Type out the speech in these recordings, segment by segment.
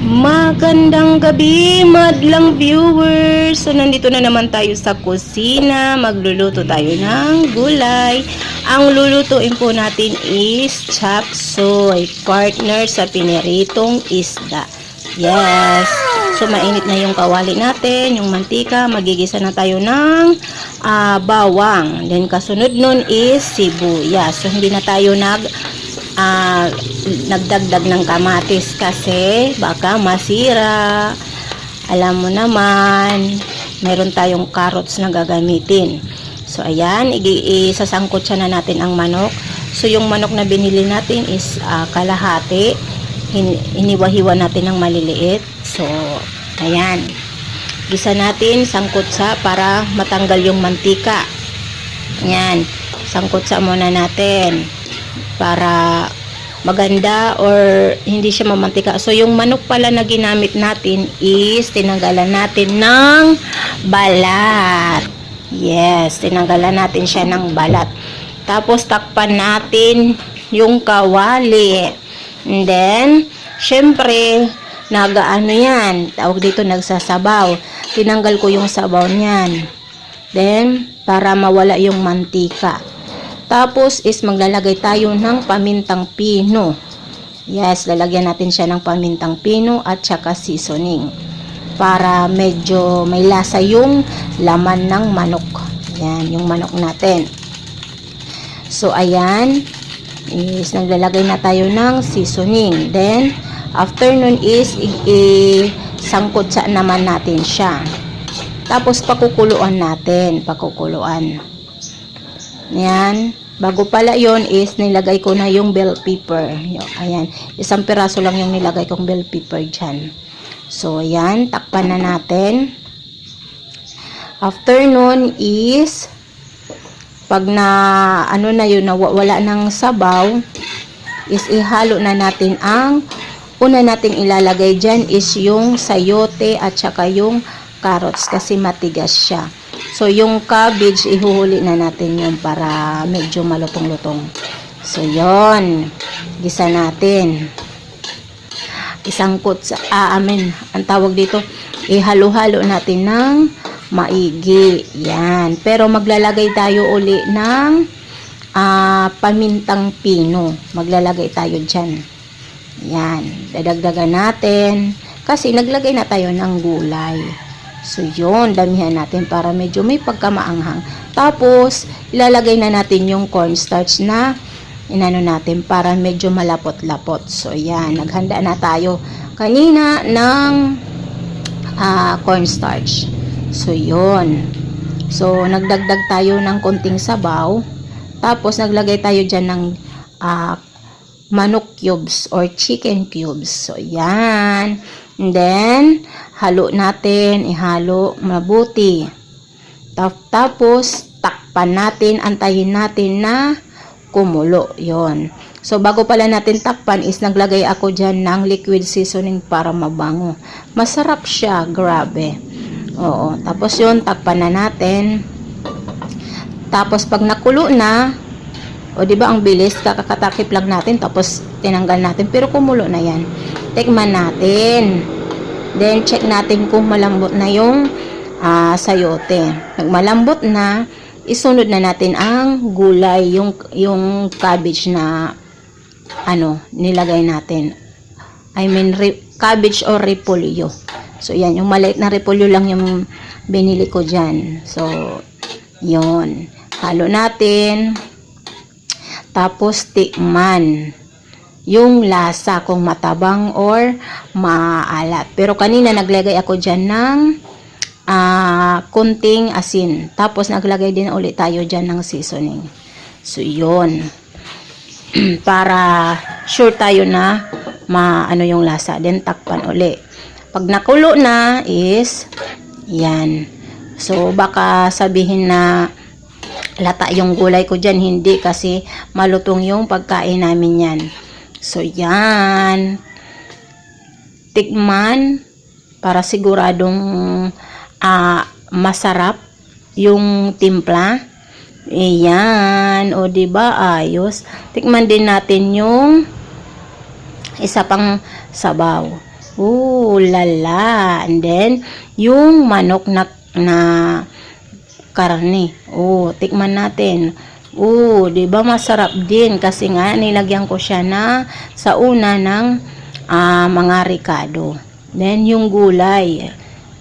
Magandang gabi, madlang viewers. So, nandito na naman tayo sa kusina. Magluluto tayo ng gulay. Ang lulutuin po natin is chop suey, partner sa piniritong isda. Yes. So, mainit na yung kawali natin, yung mantika. Magigisa na tayo ng bawang. Then, kasunod nun is sibuyas. So, hindi na tayo nagdagdag ng kamatis kasi baka masira. Alam mo naman, meron tayong carrots na gagamitin. So, ayan, isasangkot siya na natin ang manok. So, yung manok na binili natin is kalahati. Hiniwa-hiwa natin ng maliliit. So, ayan. Gisa natin, sangkot sa para matanggal yung mantika. Ayan, sangkot sa muna natin para maganda or hindi siya mamantika. So, yung manok pala na ginamit natin is tinanggalan natin ng balat. Yes, tinanggalan natin siya ng balat. Tapos, takpan natin yung kawali. And then, syempre, nagaano yan. Tawag dito, nagsasabaw. Tinanggal ko yung sabaw niyan. Then, para mawala yung mantika. Tapos is maglalagay tayo ng pamintang pino. Yes, lalagyan natin siya ng pamintang pino at saka seasoning. Para medyo may lasa yung laman ng manok. Yan, yung manok natin. So, ayan. Is naglalagay na tayo ng seasoning. Then, after nun is sangkot sa naman natin siya. Tapos, pakukuluan natin. Pakukuluan. Yan. Bago pala yon is nilagay ko na yung bell pepper. Ayan. Isang piraso lang yung nilagay kong bell pepper dyan. So, ayan. Takpan na natin. After nun is pag na ano na yun, wala ng sabaw, is ihalo na natin ang una nating ilalagay dyan is yung sayote at saka yung carrots kasi matigas siya. So, yung cabbage, ihuhuli na natin yun para medyo malutong-lutong. So, yon gisa natin. Isangkot sa, ang tawag dito, ihalo-halo natin ng maigi. Yan. Pero, maglalagay tayo uli ng pamintang pino. Maglalagay tayo dyan. Yan. Dadagdagan natin. Kasi, naglagay na tayo ng gulay. So, yun, damihan natin para medyo may pagkamaanghang. Tapos, ilalagay na natin yung cornstarch na inano natin para medyo malapot-lapot. So, yan, naghanda na tayo kanina ng cornstarch. So, yun. So, nagdagdag tayo ng konting sabaw. Tapos, naglagay tayo dyan ng manok cubes or chicken cubes. So, yan. And then, halo natin, ihalo mabuti. Tapos, takpan natin, antayin natin na kumulo. Yon. So, bago pala natin takpan is naglagay ako dyan ng liquid seasoning para mabango. Masarap siya, grabe. Oo. Tapos yun, takpan na natin. Tapos, pag nakulo na, o diba ang bilis, kakakatakip lang natin, tapos tinanggal natin, pero kumulo na yan. Tikman natin. Then, check natin kung malambot na yung sayote. Pag malambot na, isunod na natin ang gulay, yung cabbage na nilagay natin. I mean, cabbage or repolyo. So, yan. Yung maliit na repolyo lang yung binili ko dyan. So, yon. Halo natin. Tapos, tikman yung lasa kung matabang or maalat. Pero kanina naglagay ako dyan ng kunting asin. Tapos naglagay din ulit tayo dyan ng seasoning. So, yun. Para sure tayo na maano yung lasa. Then takpan ulit. Pag nakulo na is yan. So, baka sabihin na lata yung gulay ko dyan. Hindi kasi malutong yung pagkain namin yan. So, yan. Tikman para siguradong masarap yung timpla. Ayan. O, diba? Ayos. Tikman din natin yung isa pang sabaw. Oh, lala. And then, yung manok na karne. Oh, tikman natin. Oh, 'di ba masarap din kasi nga nilagyan ko siya sa una ng mga ricado. Then yung gulay.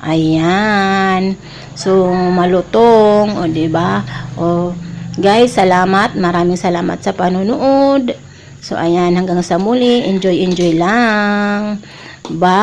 Ayan. So malutong, oh 'di ba? Oh, guys, salamat. Maraming salamat sa panonood. So ayan, hanggang sa muli. Enjoy lang. Bye.